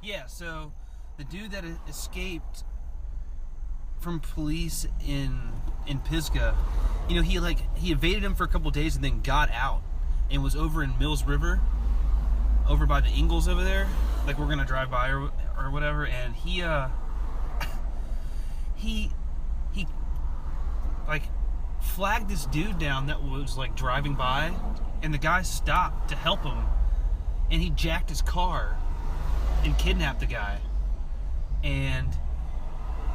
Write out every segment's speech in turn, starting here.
Yeah, so the dude that escaped from police in Pisgah, you know, he evaded him for a couple days and then got out and was over in Mills River, over by the Ingalls over there. Like, we're gonna drive by or whatever, and he like flagged this dude down that was like driving by, and the guy stopped to help him, and he jacked his car and kidnapped the guy. And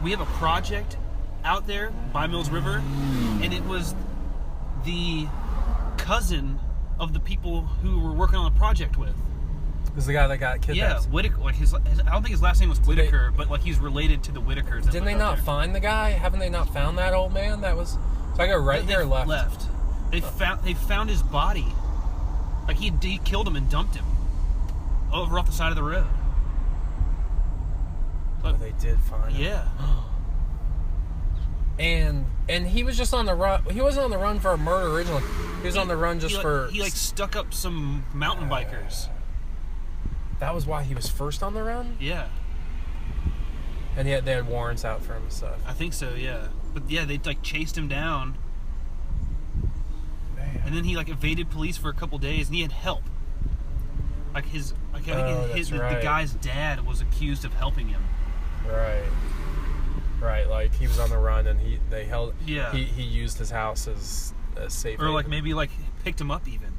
we have a project out there by Mills River, and it was the cousin of the people who were working on the project with. This is the guy that got kidnapped. Yeah, Whitaker. Like I don't think his last name was Whitaker, but like he's related to the Whitakers. Didn't they not find the guy? Haven't they not found that old man? That was. So I go right here, left. Left. They found his body. Like he killed him and dumped him over off the side of the road. But they did find him. Yeah. And he was just on the run. He wasn't on the run for a murder originally. He was on the run just for. He like stuck up some mountain bikers. That was why he was first on the run? Yeah. And yet they had warrants out for him and stuff. I think so, yeah. But yeah, they like chased him down. Man. And then he like evaded police for a couple days, and he had help. Like the guy's dad was accused of helping him. Right. Like he was on the run, and they held. Yeah. He used his house as a safe. Or like maybe like picked him up even.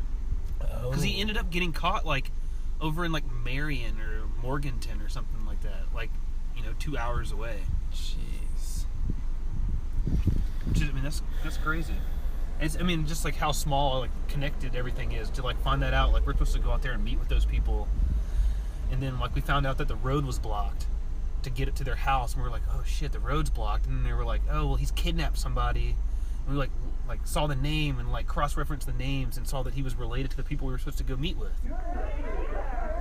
Oh. Because he ended up getting caught like over in like Marion or Morganton or something like that. Like, 2 hours away. Jeez. Which is, that's crazy. It's, just like how small, like connected everything is to like find that out. Like we're supposed to go out there and meet with those people, and then like we found out that the road was blocked to get it to their house, and we were like, oh shit, the road's blocked. And then they were like, oh well, he's kidnapped somebody. And we like saw the name and like cross-referenced the names and saw that he was related to the people we were supposed to go meet with.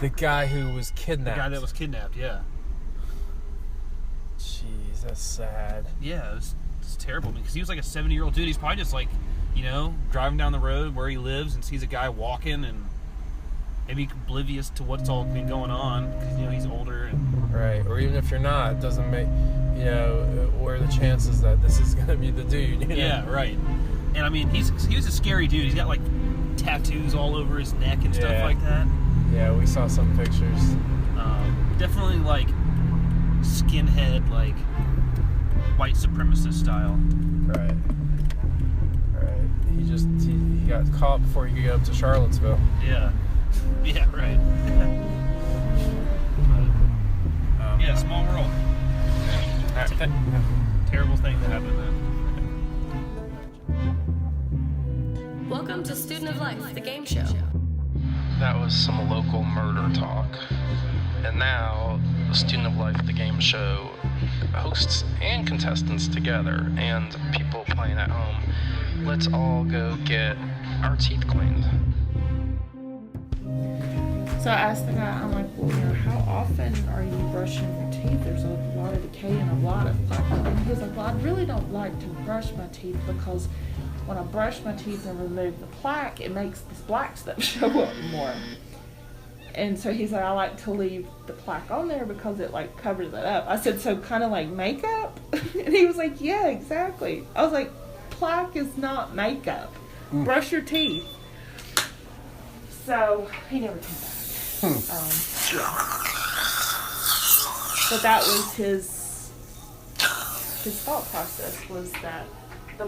The guy who was kidnapped. The guy that was kidnapped, yeah. Jeez, that's sad. Yeah, it's terrible. Because he was like a 70-year-old dude. He's probably just like, driving down the road where he lives and sees a guy walking and maybe oblivious to what's all been going on because, he's older. And right. Or even if you're not, it doesn't make, what are the chances that this is going to be the dude? Yeah, right. And he was a scary dude. He's got like tattoos all over his neck and stuff like that. Yeah, we saw some pictures. Definitely like skinhead, like white supremacist style. Right. He got caught before he could get up to Charlottesville. Yeah, right. Yeah, small world. Terrible thing that happened then. Welcome to Student of Life, the game show. That was some local murder talk. And now, the Student of Life, the game show, hosts and contestants together, and people playing at home. Let's all go get our teeth cleaned. So I asked the guy, I'm like, well, how often are you brushing your teeth? There's a lot of decay and a lot of plaque. And he was like, well, I really don't like to brush my teeth because when I brush my teeth and remove the plaque, it makes this black stuff show up more. And so he's like, I like to leave the plaque on there because it like covers it up. I said, so kind of like makeup? And he was like, yeah, exactly. I was like, plaque is not makeup. Brush your teeth. So he never came back. But that was his thought process, was that the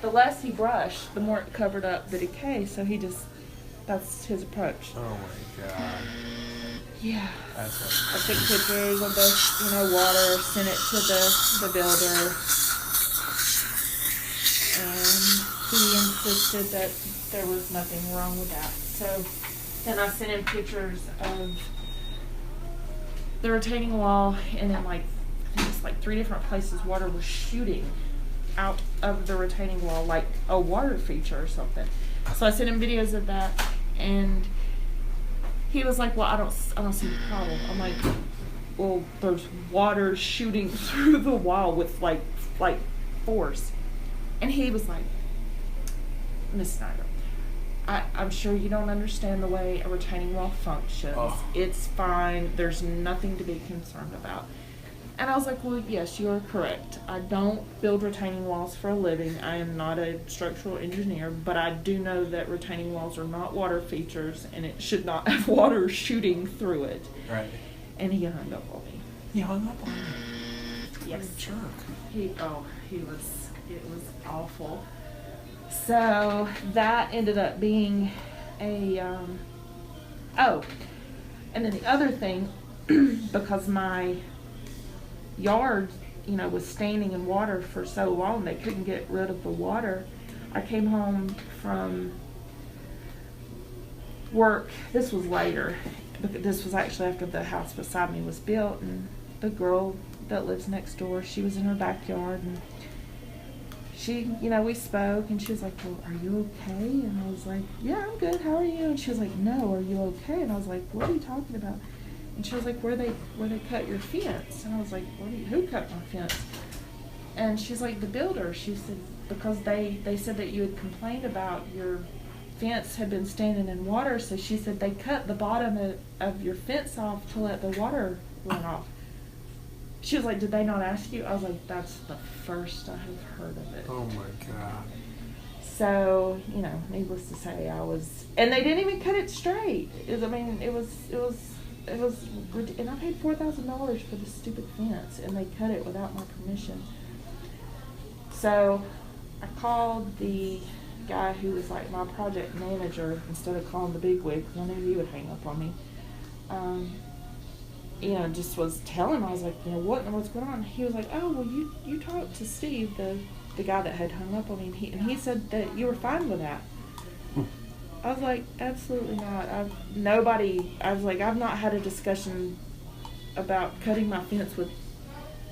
less he brushed, the more it covered up the decay. So that's his approach. Oh my god. Yeah. I took pictures of the, water, sent it to the builder, and he insisted that there was nothing wrong with that. So then I sent him pictures of the retaining wall, and then I think it's like 3 different places water was shooting out of the retaining wall, like a water feature or something. So I sent him videos of that, and he was like, well, I don't see the problem. I'm like, well, there's water shooting through the wall with like force. And he was like, Miss Snyder, I'm sure you don't understand the way a retaining wall functions. Oh. It's fine. There's nothing to be concerned about. And I was like, well, yes, you are correct. I don't build retaining walls for a living. I am not a structural engineer, but I do know that retaining walls are not water features, and it should not have water shooting through it. Right. And he hung up on me. He hung up on me. Yes. What a jerk. It was awful. So that ended up being a, and then the other thing, because my yard, was standing in water for so long, they couldn't get rid of the water. I came home from work. This was later, but this was actually after the house beside me was built, and the girl that lives next door, she was in her backyard, and she, we spoke, and she was like, well, are you okay? And I was like, yeah, I'm good. How are you? And she was like, no, are you okay? And I was like, what are you talking about? And she was like, where they cut your fence? And I was like, who cut my fence? And she's like, the builder. She said, because they said that you had complained about your fence had been standing in water, so she said they cut the bottom of your fence off to let the water run off. She was like, did they not ask you? I was like, that's the first I have heard of it. Oh my God. So, needless to say, and they didn't even cut it straight. It was, and I paid $4,000 for this stupid fence, and they cut it without my permission. So I called the guy who was like my project manager instead of calling the bigwig, because I knew he would hang up on me. Just was telling him, I was like, what's going on? He was like, oh, well, you talked to Steve, the guy that had hung up on me, and he said that you were fine with that. I was like, absolutely not. I've not had a discussion about cutting my fence with,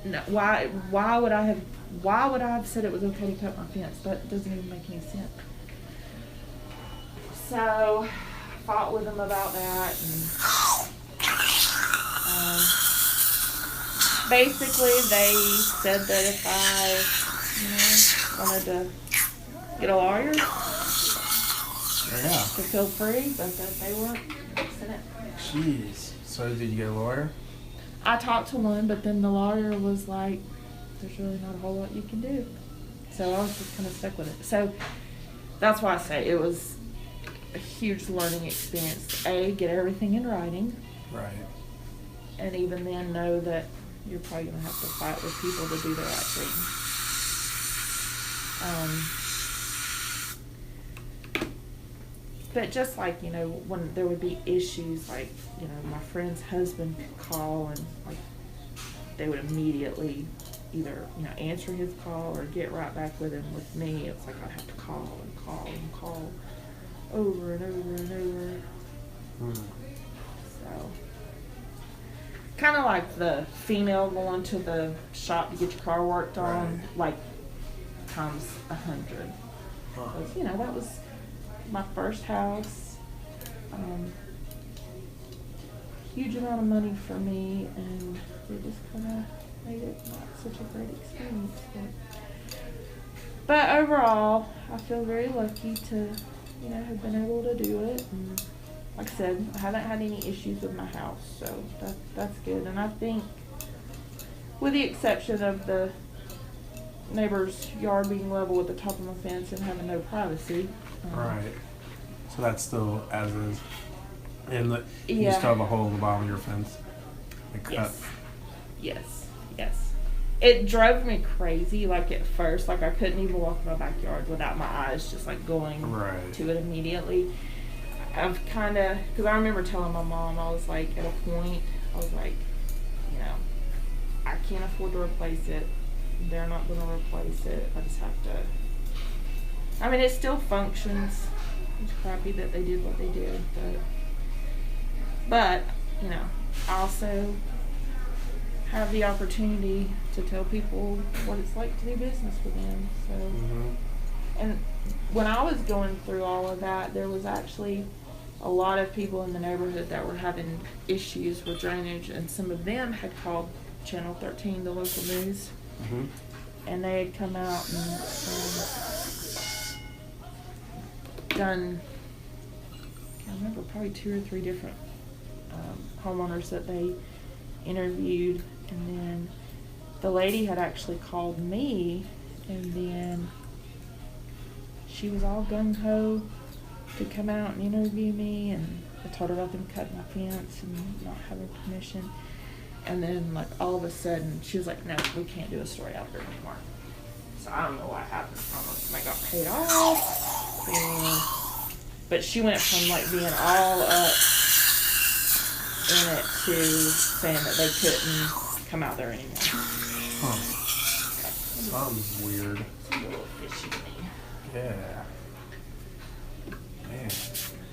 no, why would I have said it was okay to cut my fence? That doesn't even make any sense. So, I fought with him about that, and basically they said that if I, wanted to get a lawyer, Yeah. to feel free, but that they weren't fixing it. Jeez. So did you get a lawyer? I talked to one, but then the lawyer was like, there's really not a whole lot you can do. So I was just kind of stuck with it. So that's why I say it was a huge learning experience. Get everything in writing. Right. And even then know that you're probably going to have to fight with people to do the right thing. But just like, when there would be issues, like, my friend's husband could call and, like, they would immediately either, answer his call or get right back with him. With me, it's like I'd have to call and call and call over and over and over. So, kind of like the female going to the shop to get your car worked on, like, times 100. Because, that was my first house, huge amount of money for me, and it just kind of made it not such a great experience. But overall, I feel very lucky to, have been able to do it. And like I said, I haven't had any issues with my house, so that's good. And I think, with the exception of the neighbor's yard being level with the top of my fence and having no privacy. Right. So that's still as is. And you still have a hole in the bottom of your fence. Cut. Yes. It drove me crazy, like, at first. Like, I couldn't even walk in my backyard without my eyes just, like, going to it immediately. I've kind of, because I remember telling my mom, I was like, at a point, I was like, I can't afford to replace it. They're not going to replace it. I just have to. It still functions. It's crappy that they did what they did, but I also have the opportunity to tell people what it's like to do business with them. So, and when I was going through all of that, there was actually a lot of people in the neighborhood that were having issues with drainage, and some of them had called Channel 13, the local news. And they had come out and done can't remember, probably 2 or 3 different homeowners that they interviewed, and then the lady had actually called me, and then she was all gung-ho to come out and interview me, and I told her about them cutting my fence and not having permission. And then, like, all of a sudden, she was like, no, we can't do a story out there anymore. So I don't know what happened. I don't know if somebody got paid off. But she went from, like, being all up in it to saying that they couldn't come out there anymore. Huh. Sounds weird. It's a little fishy to me. Yeah. Man.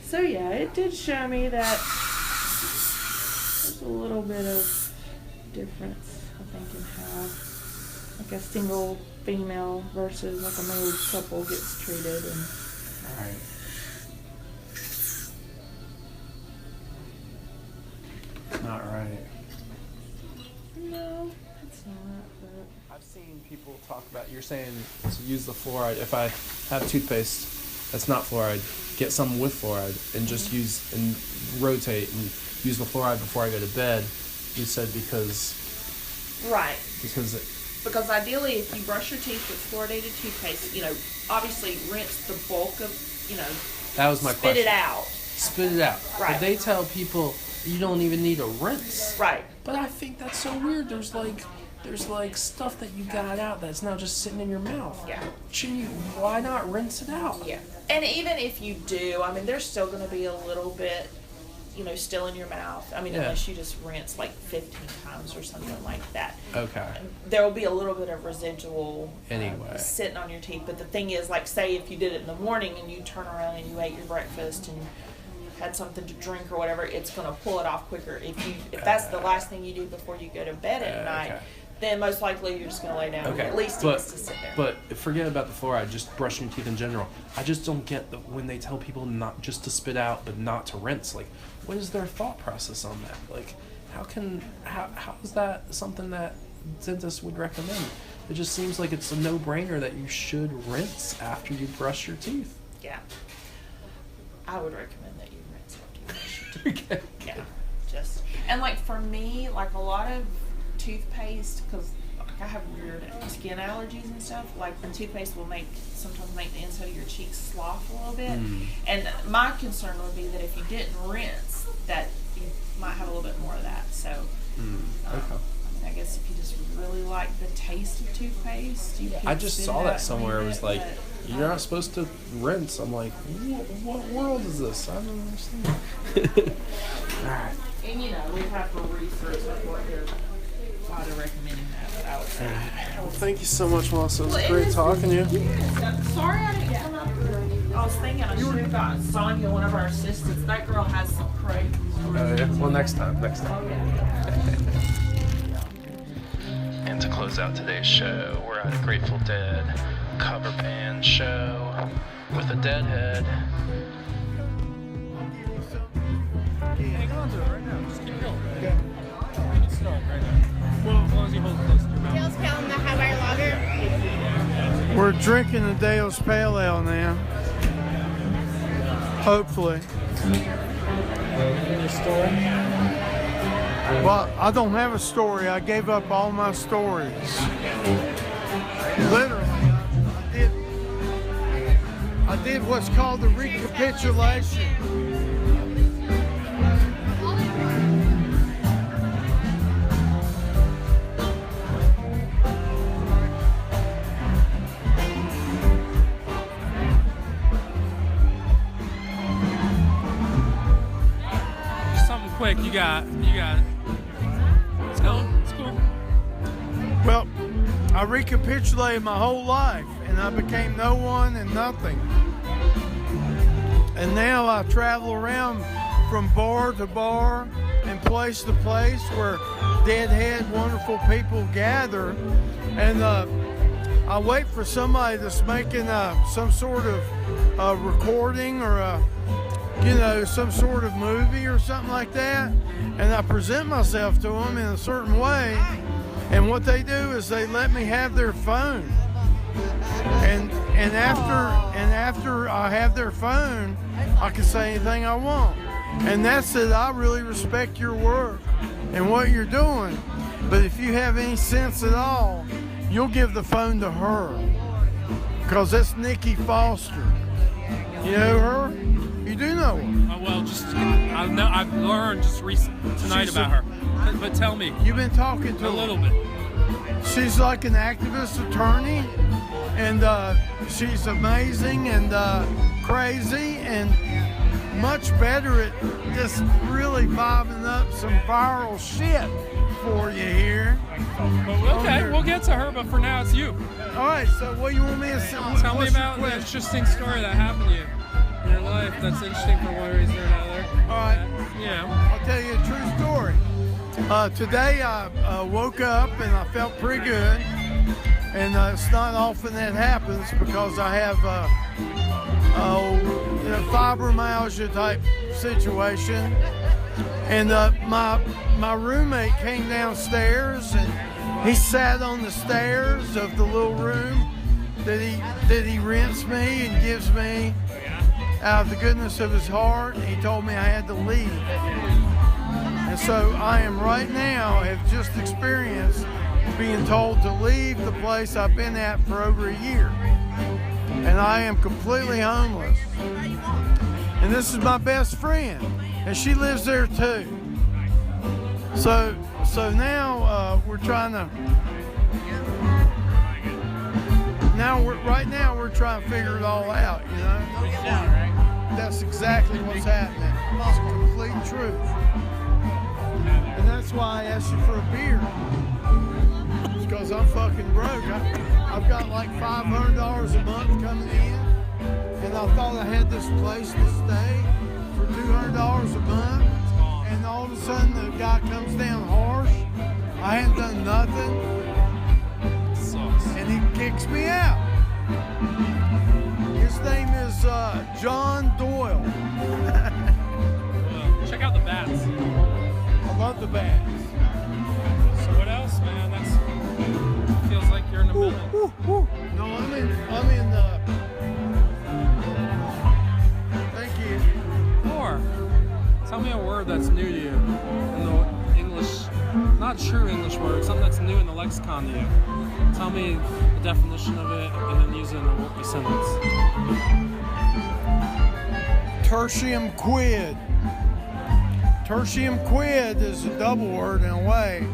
So, yeah, it did show me that there's a little bit of difference, I think, in how like a single female versus like a married couple gets treated. And Right. Not right. no, it's not. But I've seen people talk about, you're saying to use the fluoride. If I have toothpaste that's not fluoride, get some with fluoride and just use and rotate and use the fluoride before I go to bed. You said because right. Because ideally, if you brush your teeth with fluoridated toothpaste, obviously rinse the bulk of, that was my spit question. it out. Spit it out. Right. But they tell people you don't even need a rinse. Right. But I think that's so weird. There's like stuff that you got out that's now just sitting in your mouth. Yeah. Shouldn't you? Why not rinse it out? Yeah. And even if you do, I mean, there's still going to be a little bit, still in your mouth. I mean, Yeah. unless you just rinse like 15 times or something like that. Okay. There will be a little bit of residual Anyway. sitting on your teeth. But the thing is, like, say if you did it in the morning and you turn around and you ate your breakfast and had something to drink or whatever, it's going to pull it off quicker. If that's the last thing you do before you go to bed at night, okay. then most likely you're just going to lay down. Okay. At least it gets to sit there. But forget about the fluoride. Just brushing your teeth in general. I just don't get when they tell people not just to spit out, but not to rinse. Like, what is their thought process on that? Like, how is that something that dentists would recommend? It just seems like it's a no-brainer that you should rinse after you brush your teeth. Yeah. I would recommend that you rinse after you brush your teeth. Okay. Yeah. And like for me, like a lot of toothpaste, because I have weird skin allergies and stuff, like the toothpaste will sometimes make the inside of your cheeks slough a little bit. And my concern would be that if you didn't rinse, that you might have a little bit more of that. So Okay. I guess if you just really like the taste of toothpaste, you could I just spit saw it that out somewhere. It and was leave like, it, but you're not supposed to rinse. I'm like, what world is this? I don't understand. Alright. And we'd have to research why they're recommending that, but I would say. Well, thank you so much, Melissa. It was Well, great talking to you. Sorry I didn't come up here. I was thinking I should have gotten Sonia, one of our assistants. That girl has some crazy stories. Yeah. Well, next time. Oh, yeah. And to close out today's show, we're at a Grateful Dead cover band show with a deadhead. Hang on to it right now. Just keep going. Okay. Start right now. Well, as long as you hold it close to your mouth. Dale's Pale and the High Wire Lager. We're drinking the Dale's Pale Ale now. Hopefully. Your story? Well, I don't have a story. I gave up all my stories. Literally, I did what's called the recapitulation. Something quick. You got it. It's cool. It's cool. Well, I recapitulated my whole life, and I became no one and nothing. And now I travel around from bar to bar and place to place where deadhead, wonderful people gather. And I wait for somebody that's making some sort of recording or some sort of movie or something like that. And I present myself to them in a certain way. And what they do is they let me have their phone. and after I have their phone, I can say anything I want. And that's it. I really respect your work and what you're doing. But if you have any sense at all, you'll give the phone to her, because that's Nikki Foster. You know her? You do know her. Oh, well, I've learned just tonight about her. But tell me. You've been talking to a her. little bit. She's like an activist attorney, and she's amazing and crazy and much better at just really vibing up some viral shit for you here. Okay, we'll get to her, but for now it's you. All right, so what you want me to say? Tell me about the interesting story that happened to you in your life that's interesting for one reason or another. All right. Yeah. I'll tell you a true story. Today I woke up and I felt pretty good. And it's not often that happens because I have fibromyalgia type situation. And my roommate came downstairs and he sat on the stairs of the little room that he rents me and gives me out of the goodness of his heart. He told me I had to leave. And so I am right now, have just experienced being told to leave the place I've been at for over a year. And I am completely homeless. And this is my best friend, and she lives there too. So now we're trying to. Right now we're trying to figure it all out. You know. That's exactly what's happening. It's complete truth. And that's why I asked you for a beer. It's because I'm fucking broke. I've got like $500 a month coming in, and I thought I had this place to stay for $200 a month, and all of a sudden the guy comes down harsh. I hadn't done nothing, and he kicks me out. His name is John Doyle. Check out the bats. I love the bats. So what else, man? Feels like you're in the middle. No, I'm in the. Thank you. Or tell me a word that's new to you in the English, not true English word, something that's new in the lexicon to you. Tell me the definition of it and then use it in a sentence. Tertium quid. Tertium quid is a double word in a way,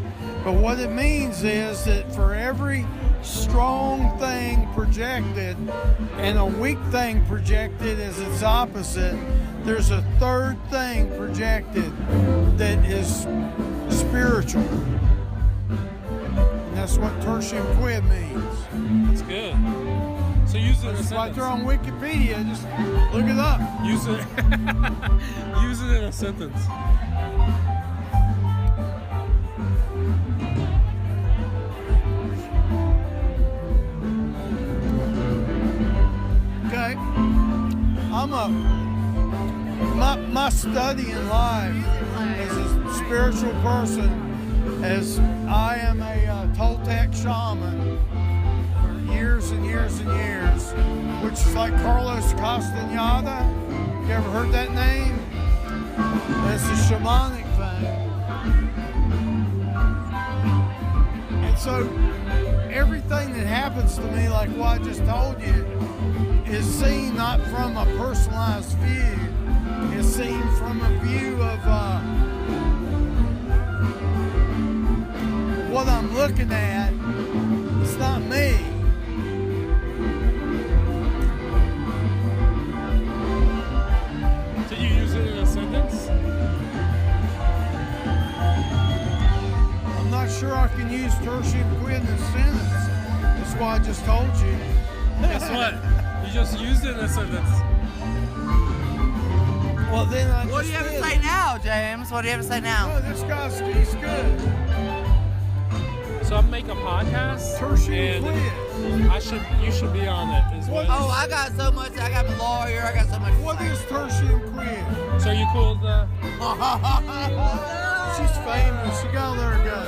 but what it means is that for every strong thing projected and a weak thing projected as its opposite, there's a third thing projected that is spiritual. And that's what tertium quid means. That's good. So use it in a sentence. Right there on Wikipedia, just look it up. Use it. Use it in a sentence. Okay. My study in life as a spiritual person, as I am a Toltec shaman for years and years and years, which is like Carlos Castaneda. You ever heard that name? It's a shamanic thing. And so everything that happens to me, like what I just told you, is seen not from a personalized view. It's seen from a view of what I'm looking at. It's not me. Did you use it in a sentence? I'm not sure I can use tertium quid in a sentence. That's why I just told you. Guess what? You just used it in a sentence. Well, then I What do you have to say now, James? What do you have to say now? Oh, this guy's he's good. So I'm making a podcast, Tertium quid. you should be on it as well. Oh, I got so much. I got a lawyer. I got so much. What is tertium quid? So you cool with the? She's famous. You gotta let her go.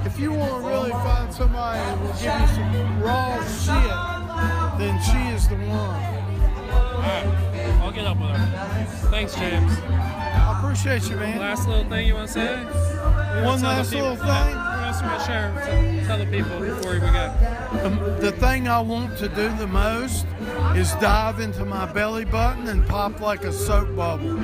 If you want to really find somebody that will give you some raw shit, then she is the one. Alright, I'll get up with her. Thanks, James. I appreciate you, man. Last little thing you want to say? One last little thing? What else you want to share? Tell the people before we go. The thing I want to do the most is dive into my belly button and pop like a soap bubble.